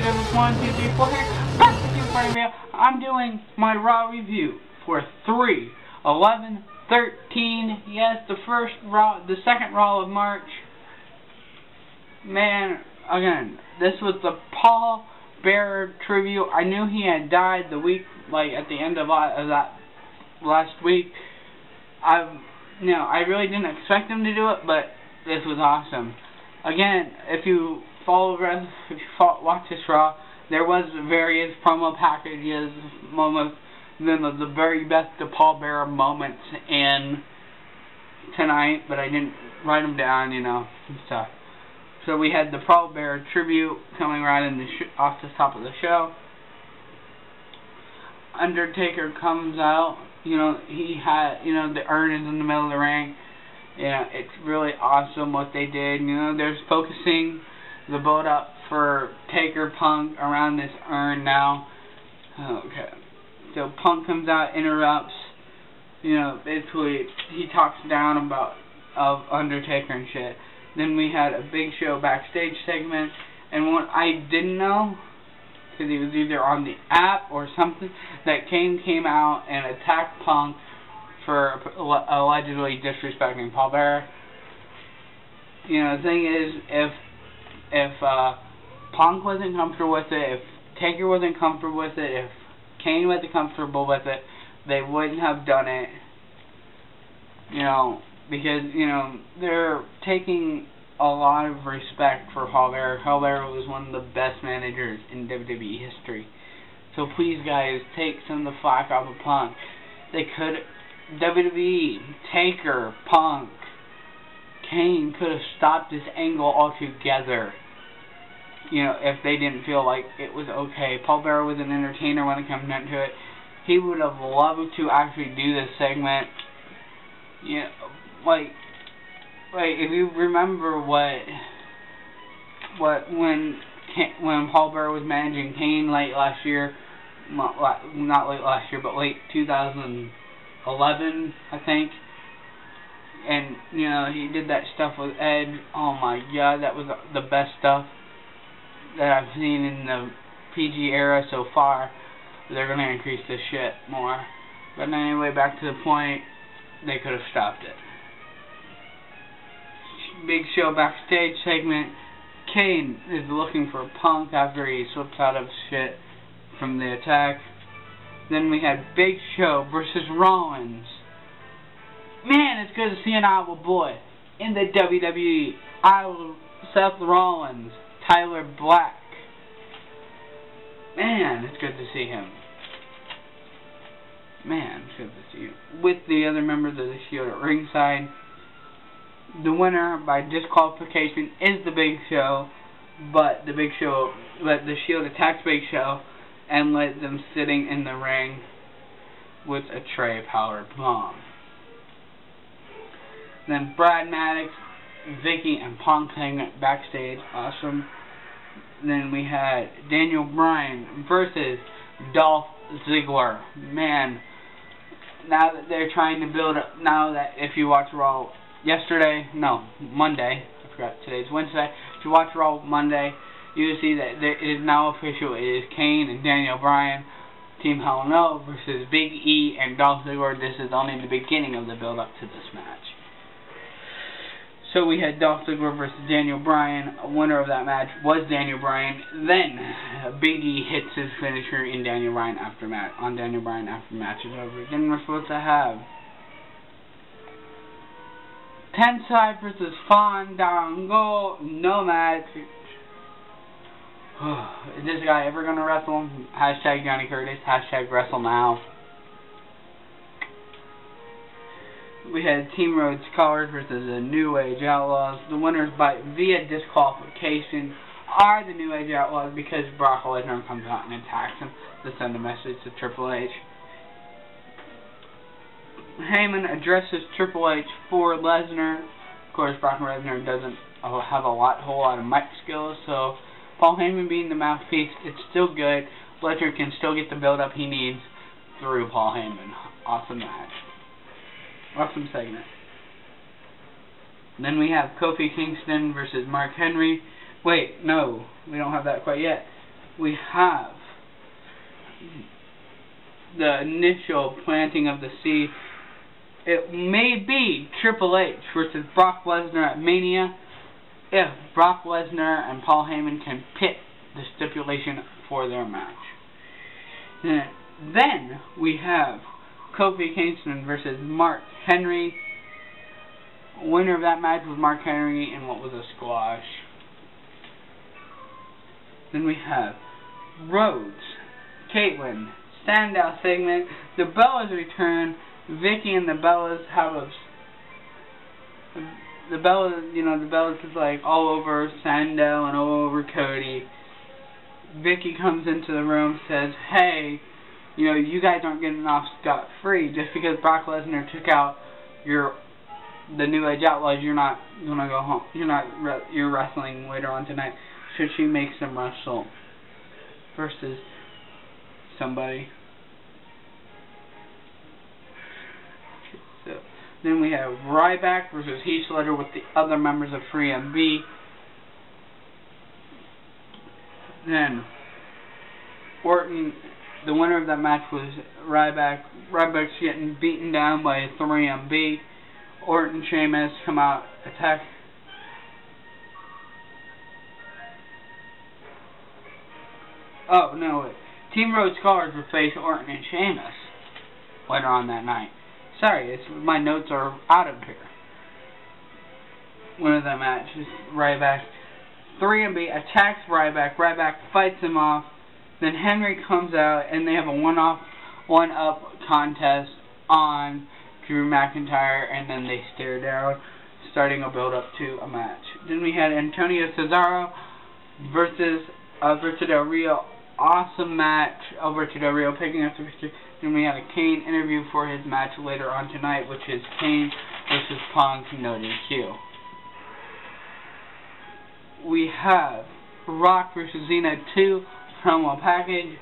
Davis 1, 2, 3, 4 here. Back with you for a video. I'm doing my Raw review for 3/11/13. Yes, the second Raw of March. Man, again, this was the Paul Bearer tribute. I knew he had died the week, like at the end of that last week. I really didn't expect him to do it, but this was awesome. Again, if you watch this Raw, there was various promo packages, moments, then the very best of Paul Bearer moments in tonight, but I didn't write them down, and stuff. So we had the Paul Bearer tribute coming right in off the top of the show. Undertaker comes out. He had, the urn is in the middle of the ring. It's really awesome what they did. They're focusing the build up for Taker Punk around this urn now. Okay. So Punk comes out, interrupts. Basically he talks down about Undertaker and shit. Then we had a Big Show backstage segment, and what I didn't know, because he was either on the app or something, that Kane came out and attacked Punk for allegedly disrespecting Paul Bearer. The thing is, if Punk wasn't comfortable with it, if Taker wasn't comfortable with it, if Kane wasn't comfortable with it, they wouldn't have done it. Because, they're taking a lot of respect for Paul Bearer. Paul Bearer was one of the best managers in WWE history. So please, guys, take some of the flack off of Punk. WWE, Taker, Punk, Kane could have stopped this angle altogether. If they didn't feel like it was okay. Paul Bearer was an entertainer when it comes down to it. He would have loved to actually do this segment. Like if you remember when Paul Bearer was managing Kane late last year, not late last year, but late 2011, I think. And he did that stuff with Edge. Oh my God, that was the best stuff that I've seen in the PG era so far. They're gonna increase this shit more. But anyway, back to the point. They could have stopped it. Big Show backstage segment. Kane is looking for Punk after he slips out of shit from the attack. Then we had Big Show versus Rollins. Man, it's good to see an Iowa boy in the WWE. Seth Rollins, Tyler Black. Man, it's good to see him. Man, it's good to see you. With the other members of the Shield at ringside. The winner by disqualification is the Big Show, but the Shield attacks Big Show and let them sitting in the ring with a Trey Power Bomb. Then Brad Maddox, Vicky, and Punk hang backstage. Awesome. Then we had Daniel Bryan versus Dolph Ziggler. Man, now that they're trying to build up, now that if you watch Raw Monday, I forgot today's Wednesday, if you watch Raw Monday, you will see that it is now official. It is Kane and Daniel Bryan, Team Hell No versus Big E and Dolph Ziggler. This is only the beginning of the build up to this match. So we had Dolph Ziggler versus Daniel Bryan. A winner of that match was Daniel Bryan. Then Big E hits his finisher in Daniel Bryan after match match is over. Then we're supposed to have Tensai versus Fandango. No match. Is this guy ever gonna wrestle? Hashtag Johnny Curtis. Hashtag Wrestle Now. We had Team Rhodes Scholars versus the New Age Outlaws. The winners via disqualification are the New Age Outlaws because Brock Lesnar comes out and attacks them to send a message to Triple H. Heyman addresses Triple H for Lesnar. Of course, Brock Lesnar doesn't have a whole lot of mic skills, so Paul Heyman being the mouthpiece, it's still good. Lesnar can still get the build-up he needs through Paul Heyman. Awesome match. Awesome segment. Then we have Kofi Kingston versus Mark Henry. Wait, no, we don't have that quite yet. we have the initial planting of the seed. It may be Triple H versus Brock Lesnar at Mania if Brock Lesnar and Paul Heyman can pick the stipulation for their match. And then we have Kofi Kingston versus Mark Henry. Winner of that match was Mark Henry in what was a squash. Then we have Rhodes, Caitlyn, standout segment. The Bellas return. Vicky and the Bellas have the Bellas is like all over Sandow and all over Cody. Vicky comes into the room, says, "Hey, you guys aren't getting off scot-free just because Brock Lesnar took out the New Age Outlaws. You're not gonna go home. You're wrestling later on tonight. Should she make them wrestle versus somebody?" So then we have Ryback versus Heath Slater with the other members of 3MB. Then Orton, the winner of that match was Ryback. Ryback's getting beaten down by 3MB. Orton and Sheamus come out, attack. Oh, no, wait. Team Road Scholars will face Orton and Sheamus later on that night. Sorry, my notes are out of here. Winner of that match is Ryback. 3MB attacks Ryback. Ryback fights him off. Then Henry comes out, and they have a one-up contest on Drew McIntyre, and then they stare down, starting a build-up to a match. Then we had Antonio Cesaro versus Alberto Del Rio. Awesome match. Alberto Del Rio picking up the victory. Then we had a Kane interview for his match later on tonight, which is Kane versus Punk, no DQ. We have Rock versus Cena 2 promo package.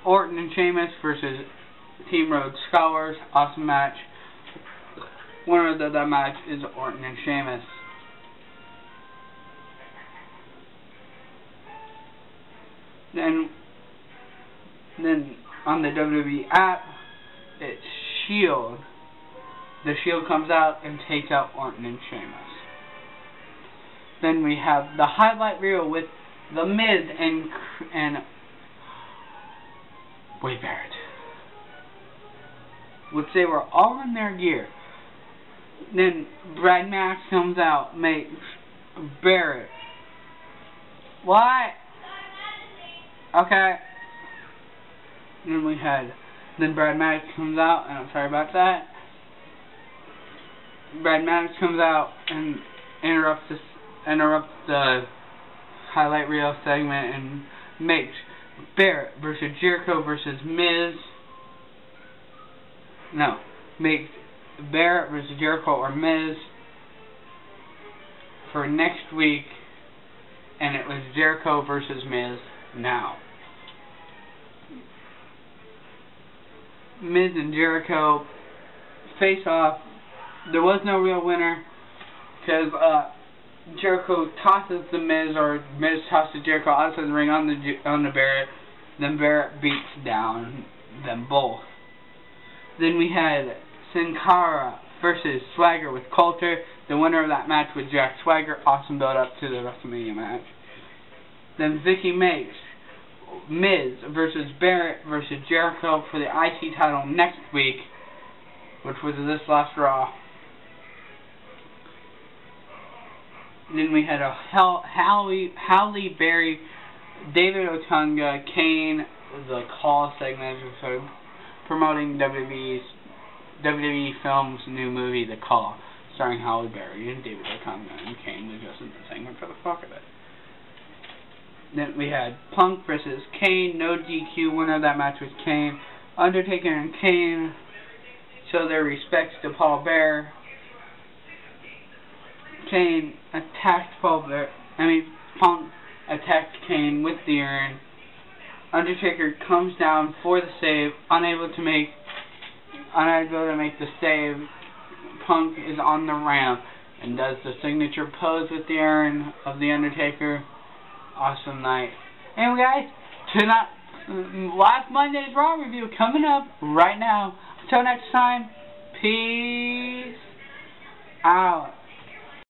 Orton and Sheamus versus Team Road Scholars. Awesome match. Winner of that match is Orton and Sheamus. Then on the WWE app, it's Shield. The Shield comes out and takes out Orton and Sheamus. Then we have the highlight reel with The Miz and Wade Barrett, which they were all in their gear. Then Brad Max comes out, makes Barrett. What? Okay. Then Brad Maddox comes out, and I'm sorry about that. Brad Maddox comes out and interrupts the highlight reel segment and makes Barrett versus Jericho versus Miz. No, makes Barrett versus Jericho or Miz for next week, and it was Jericho versus Miz now. Miz and Jericho face off. There was no real winner because Jericho tosses the Miz, or Miz tosses Jericho outside the ring on the Barrett. Then Barrett beats down them both. Then we had Sin Cara versus Swagger with Coulter. The winner of that match was Jack Swagger. Awesome build up to the WrestleMania match. Then Vicky makes Miz versus Barrett versus Jericho for the IC title next week, which was this last Raw. Then we had a Halle Berry, David Otunga, Kane, the Call segment, so promoting WWE Films' new movie, The Call, starring Halle Berry and David Otunga, and Kane was just in the segment for the fuck of it. Then we had Punk versus Kane, no DQ. Winner of that match was Kane. Undertaker and Kane show their respects to Paul Bearer. Punk attacked Kane with the urn. Undertaker comes down for the save, unable to make the save. Punk is on the ramp and does the signature pose with the urn of the Undertaker. Awesome night. Anyway, guys, tonight, last Monday's Raw review coming up right now. Until next time, peace out.